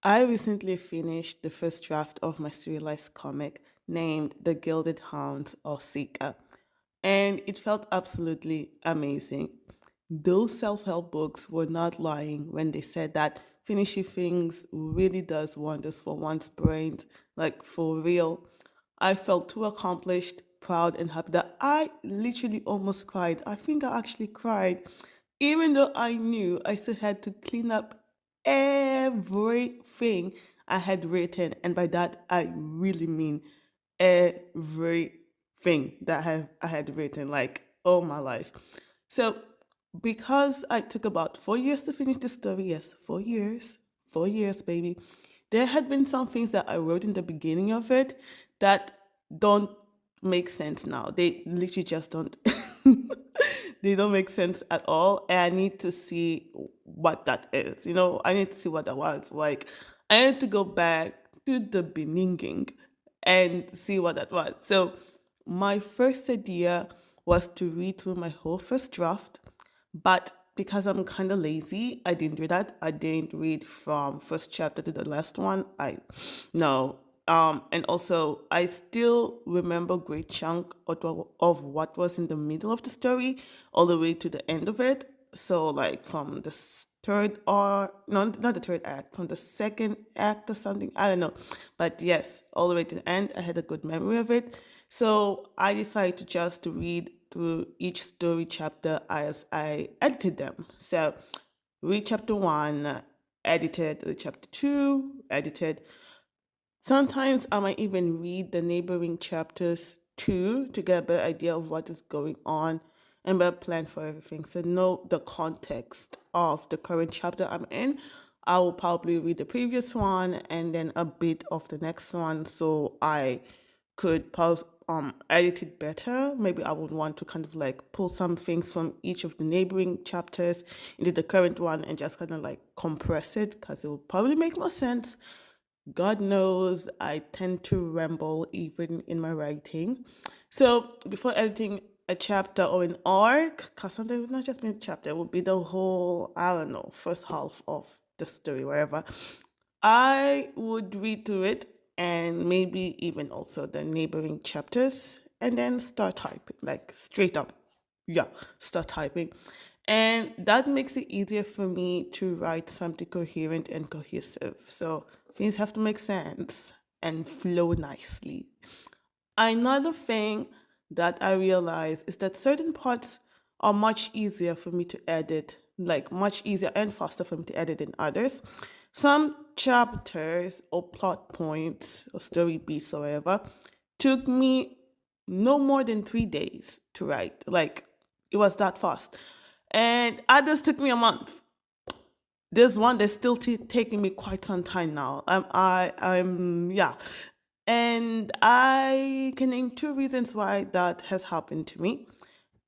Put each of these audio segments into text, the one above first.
I recently finished the first draft of my serialized comic named The Gilded Hounds of Sika, and it felt absolutely amazing. Those self help books were not lying when they said that finishing things really does wonders for one's brain, like for real. I felt too accomplished, proud, and happy that I literally almost cried. I think I actually cried, even though I knew I still had to clean up everything I had written. And by that, I really mean everything that I had written, like all my life. So, because I took about 4 years to finish the story, yes, 4 years, baby, there had been some things that I wrote in the beginning of it that don't make sense now. They literally just don't. They don't make sense at all. And I need to see what that is. I need to see what that was. Like, I need to go back to the beginning and see what that was. So, my first idea was to read through my whole first draft, but because I'm kind of lazy, I didn't do that. I didn't read from first chapter to the last one. I no. And also, I still remember great chunk of what was in the middle of the story, all the way to the end of it. So, like from the third or no, not the third act, from the second act or something. I don't know, but yes, all the way to the end, I had a good memory of it. So I decided to just to read through each story chapter as I edited them. So read chapter one, edited, read chapter two, edited. Sometimes I might even read the neighboring chapters too to get a better idea of what is going on and better plan for everything. So know the context of the current chapter I'm in. I will probably read the previous one and then a bit of the next one so I could edit it better. Maybe I would want to kind of like pull some things from each of the neighboring chapters into the current one and just kind of like compress it because it will probably make more sense. God knows I tend to ramble even in my writing. So before editing a chapter or an arc, because sometimes it's not just be a chapter, it would be the whole, I don't know, first half of the story, wherever. I would read through it and maybe even also the neighboring chapters and then start typing, like straight up. Yeah, start typing. And that makes it easier for me to write something coherent and cohesive. So things have to make sense and flow nicely. Another thing that I realize is that certain parts are much easier for me to edit, like much easier and faster for me to edit than others. Some chapters or plot points or story beats or whatever took me no more than 3 days to write. Like it was that fast. And others took me a month. There's one that's still taking me quite some time now. Yeah. And I can name two reasons why that has happened to me.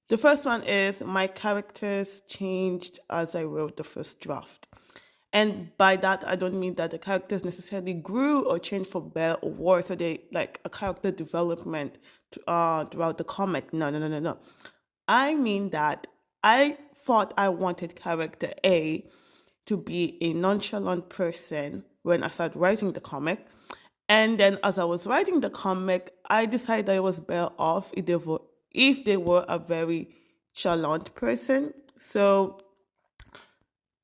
The first one is my characters changed as I wrote the first draft. And by that, I don't mean that the characters necessarily grew or changed for better or worse, or they like a character development throughout the comic. No, no, no, no, no. I mean that I thought I wanted character A to be a nonchalant person when I started writing the comic. And then as I was writing the comic, I decided I was better off if they were a very chalant person. So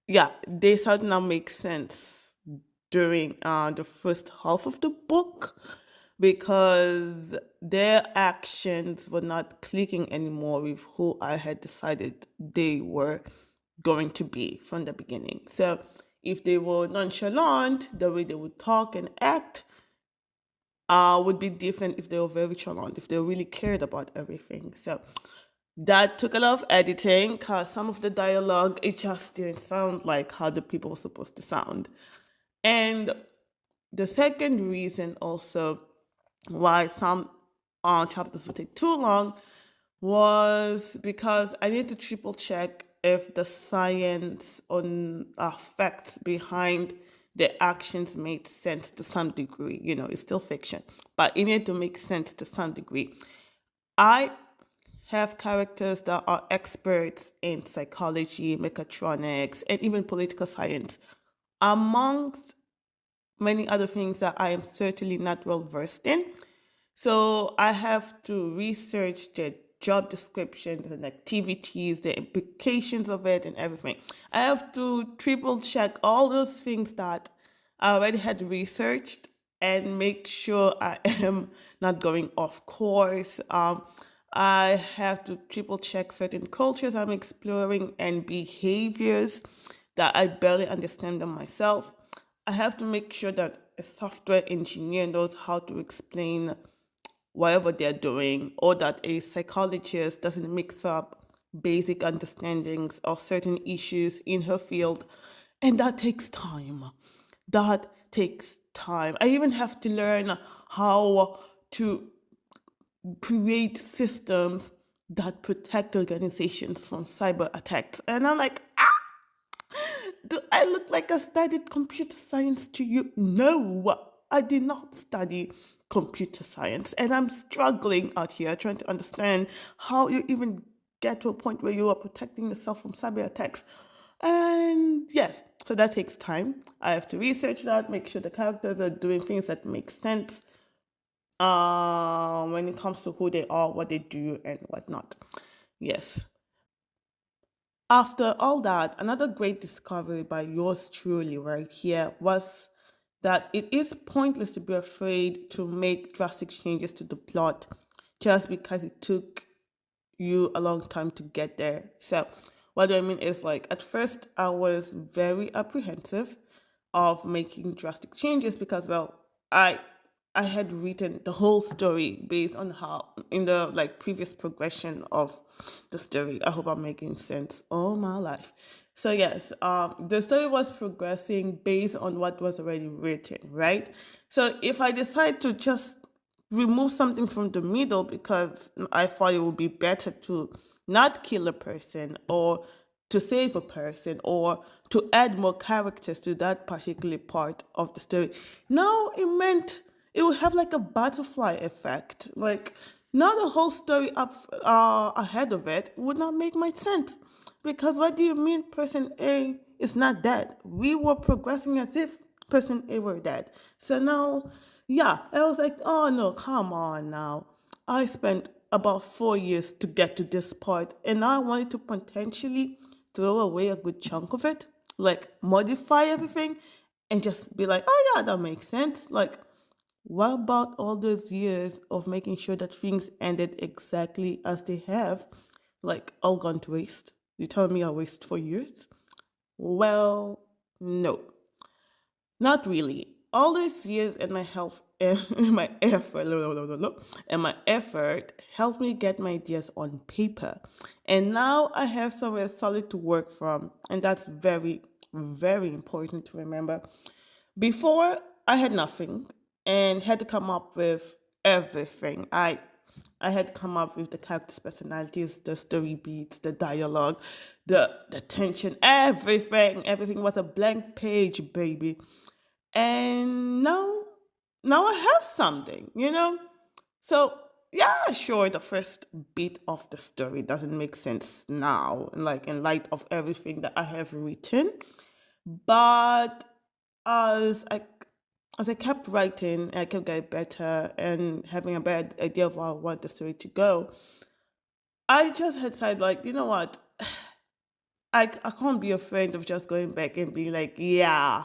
yeah, they started now make sense during the first half of the book because their actions were not clicking anymore with who I had decided they were going to be from the beginning. So if they were nonchalant, the way they would talk and act would be different if they were very chalant, if they really cared about everything. So that took a lot of editing because some of the dialogue, it just didn't sound like how the people were supposed to sound. And the second reason also why some chapters would take too long was because I need to triple check if the science on facts behind the actions made sense to some degree. It's still fiction, but it needed to make sense to some degree. I have characters that are experts in psychology, mechatronics, and even political science. Amongst many other things that I am certainly not well versed in. So I have to research the job descriptions and activities, the implications of it, and everything. I have to triple check all those things that I already had researched and make sure I am not going off course. I have to triple check certain cultures I'm exploring and behaviors that I barely understand them myself. I have to make sure that a software engineer knows how to explain whatever they're doing, or that a psychologist doesn't mix up basic understandings of certain issues in her field. And that takes time. That takes time. I even have to learn how to create systems that protect organizations from cyber attacks. And I'm like, do I look like I studied computer science to you? No, I did not study computer science. And I'm struggling out here trying to understand how you even get to a point where you are protecting yourself from cyber attacks. And yes, so that takes time. I have to research that, make sure the characters are doing things that make sense when it comes to who they are, what they do, and whatnot. Yes. After all that, another great discovery by yours truly right here was that it is pointless to be afraid to make drastic changes to the plot just because it took you a long time to get there. So, what do I mean is like at first I was very apprehensive of making drastic changes because I I had written the whole story based on how in the like previous progression of the story. I hope I'm making sense. All my life. So yes, the story was progressing based on what was already written, right? So if I decide to just remove something from the middle because I thought it would be better to not kill a person or to save a person or to add more characters to that particular part of the story. Now it meant it would have like a butterfly effect. Like now the whole story up ahead of it would not make much sense. Because what do you mean person A is not dead? We were progressing as if person A were dead. So now, yeah, I was like, oh no, come on now. I spent about 4 years to get to this part, and now I wanted to potentially throw away a good chunk of it, like modify everything, and just be like, oh yeah, that makes sense. Like, what about all those years of making sure that things ended exactly as they have, like all gone to waste? You tell me I waste 4 years? Well, no, not really. All those years and my health and my effort, and my effort helped me get my ideas on paper. And now I have somewhere solid to work from. And that's very, very important to remember. Before, I had nothing and had to come up with everything. I had come up with the characters' personalities, the story beats, the dialogue, the tension, everything. Everything was a blank page, baby. And now I have something. So yeah, sure, the first bit of the story doesn't make sense now, like in light of everything that I have written. But as I as I kept writing, I kept getting better and having a better idea of where I want the story to go. I just had decided, like, you know what? I can't be afraid of just going back and being like, yeah,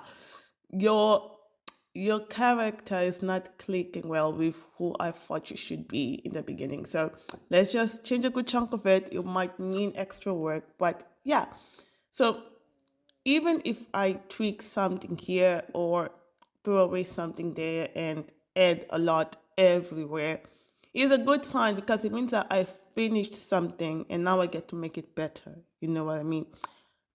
your your character is not clicking well with who I thought you should be in the beginning. So let's just change a good chunk of it. It might mean extra work, but yeah. So even if I tweak something here or throw away something there and add a lot everywhere, is a good sign because it means that I finished something and now I get to make it better. You know what I mean?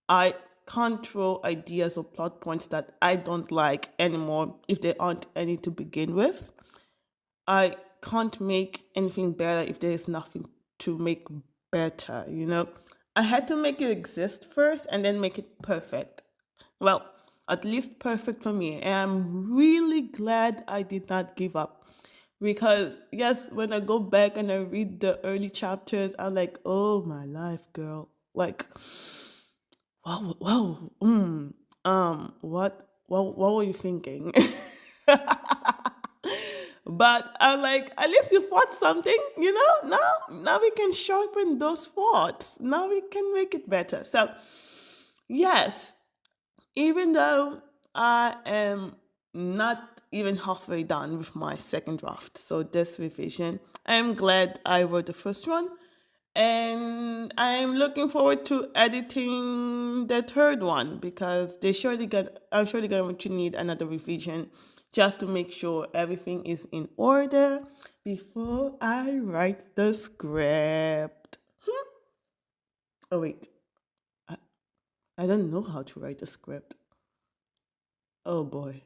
I can't throw ideas or plot points that I don't like anymore if there aren't any to begin with. I can't make anything better if there is nothing to make better. I had to make it exist first and then make it perfect. Well, at least perfect for me. And I'm really glad I did not give up. Because, yes, when I go back and I read the early chapters, I'm like, oh my life, girl. Like, wow, wow, what what were you thinking? But I'm like, at least you fought something, Now we can sharpen those thoughts. Now we can make it better. So yes, even though I am not even halfway done with my second draft, so this revision, I am glad I wrote the first one. And I'm looking forward to editing the third one because I'm surely going to need another revision just to make sure everything is in order before I write the script. Oh wait, I don't know how to write a script. Oh boy.